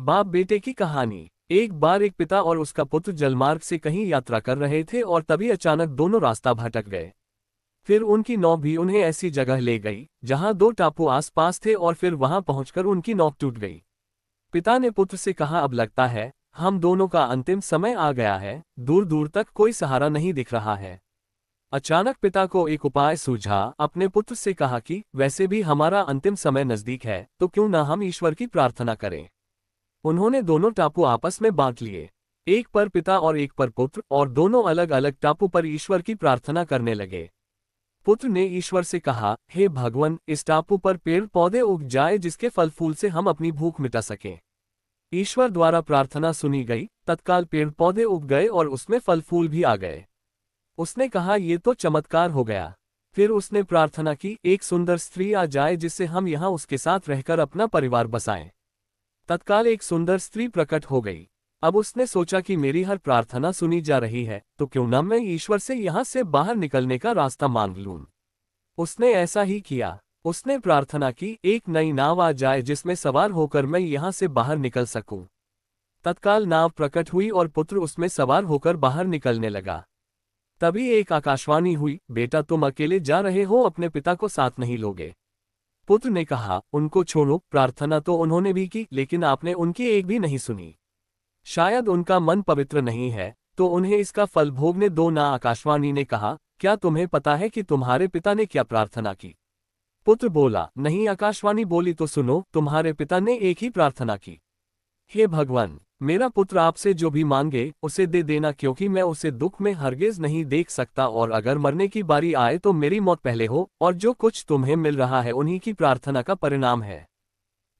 बाप बेटे की कहानी। एक बार एक पिता और उसका पुत्र जलमार्ग से कहीं यात्रा कर रहे थे और तभी अचानक दोनों रास्ता भटक गए। फिर उनकी नौक भी उन्हें ऐसी जगह ले गई जहां दो टापू आसपास थे और फिर वहां पहुंचकर उनकी नौक टूट गई। पिता ने पुत्र से कहा, अब लगता है हम दोनों का अंतिम समय आ गया है, दूर दूर तक कोई सहारा नहीं दिख रहा है। अचानक पिता को एक उपाय सूझा। अपने पुत्र से कहा कि वैसे भी हमारा अंतिम समय नजदीक है, तो क्यों न हम ईश्वर की प्रार्थना करें। उन्होंने दोनों टापू आपस में बांट लिए, एक पर पिता और एक पर पुत्र, और दोनों अलग अलग टापू पर ईश्वर की प्रार्थना करने लगे। पुत्र ने ईश्वर से कहा, हे भगवान, इस टापू पर पेड़ पौधे उग जाए जिसके फल फूल से हम अपनी भूख मिटा सकें। ईश्वर द्वारा प्रार्थना सुनी गई, तत्काल पेड़ पौधे उग गए और उसमें फल फूल भी आ गए। उसने कहा, ये तो चमत्कार हो गया। फिर उसने प्रार्थना की, एक सुंदर स्त्री आ जाए जिससे हम यहाँ उसके साथ रहकर अपना परिवार बसाएं। तत्काल एक सुंदर स्त्री प्रकट हो गई। अब उसने सोचा कि मेरी हर प्रार्थना सुनी जा रही है, तो क्यों न मैं ईश्वर से यहाँ से बाहर निकलने का रास्ता मांग लूं। उसने ऐसा ही किया। उसने प्रार्थना की, एक नई नाव आ जाए जिसमें सवार होकर मैं यहाँ से बाहर निकल सकूं। तत्काल नाव प्रकट हुई और पुत्र उसमें सवार होकर बाहर निकलने लगा। तभी एक आकाशवाणी हुई, बेटा तुम अकेले जा रहे हो, अपने पिता को साथ नहीं लोगे। पुत्र ने कहा, उनको छोड़ो, प्रार्थना तो उन्होंने भी की, लेकिन आपने उनकी एक भी नहीं सुनी। शायद उनका मन पवित्र नहीं है, तो उन्हें इसका फल भोगने दो ना। आकाशवाणी ने कहा, क्या तुम्हें पता है कि तुम्हारे पिता ने क्या प्रार्थना की। पुत्र बोला, नहीं। आकाशवाणी बोली, तो सुनो, तुम्हारे पिता ने एक ही प्रार्थना की, हे भगवान, मेरा पुत्र आपसे जो भी मांगे उसे दे देना, क्योंकि मैं उसे दुख में हरगिज नहीं देख सकता, और अगर मरने की बारी आए तो मेरी मौत पहले हो, और जो कुछ तुम्हें मिल रहा है उन्हीं की प्रार्थना का परिणाम है।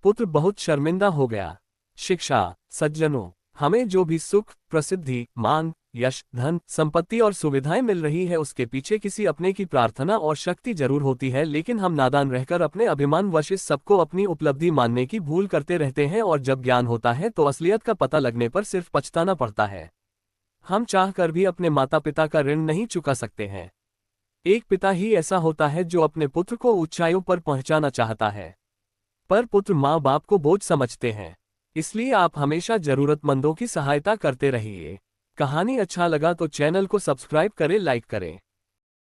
पुत्र बहुत शर्मिंदा हो गया। शिक्षा। सज्जनों, हमें जो भी सुख, प्रसिद्धि, मान, यश, धन, संपत्ति और सुविधाएं मिल रही है उसके पीछे किसी अपने की प्रार्थना और शक्ति जरूर होती है, लेकिन हम नादान रहकर अपने अभिमान वश इस सबको अपनी उपलब्धि मानने की भूल करते रहते हैं, और जब ज्ञान होता है तो असलियत का पता लगने पर सिर्फ पछताना पड़ता है। हम चाहकर भी अपने माता पिता का ऋण नहीं चुका सकते हैं। एक पिता ही ऐसा होता है जो अपने पुत्र को ऊंचाइयों पर पहुंचाना चाहता है, पर पुत्र माँ बाप को बोझ समझते हैं। इसलिए आप हमेशा जरूरतमंदों की सहायता करते रहिए। कहानी अच्छा लगा तो चैनल को सब्सक्राइब करें, लाइक करें।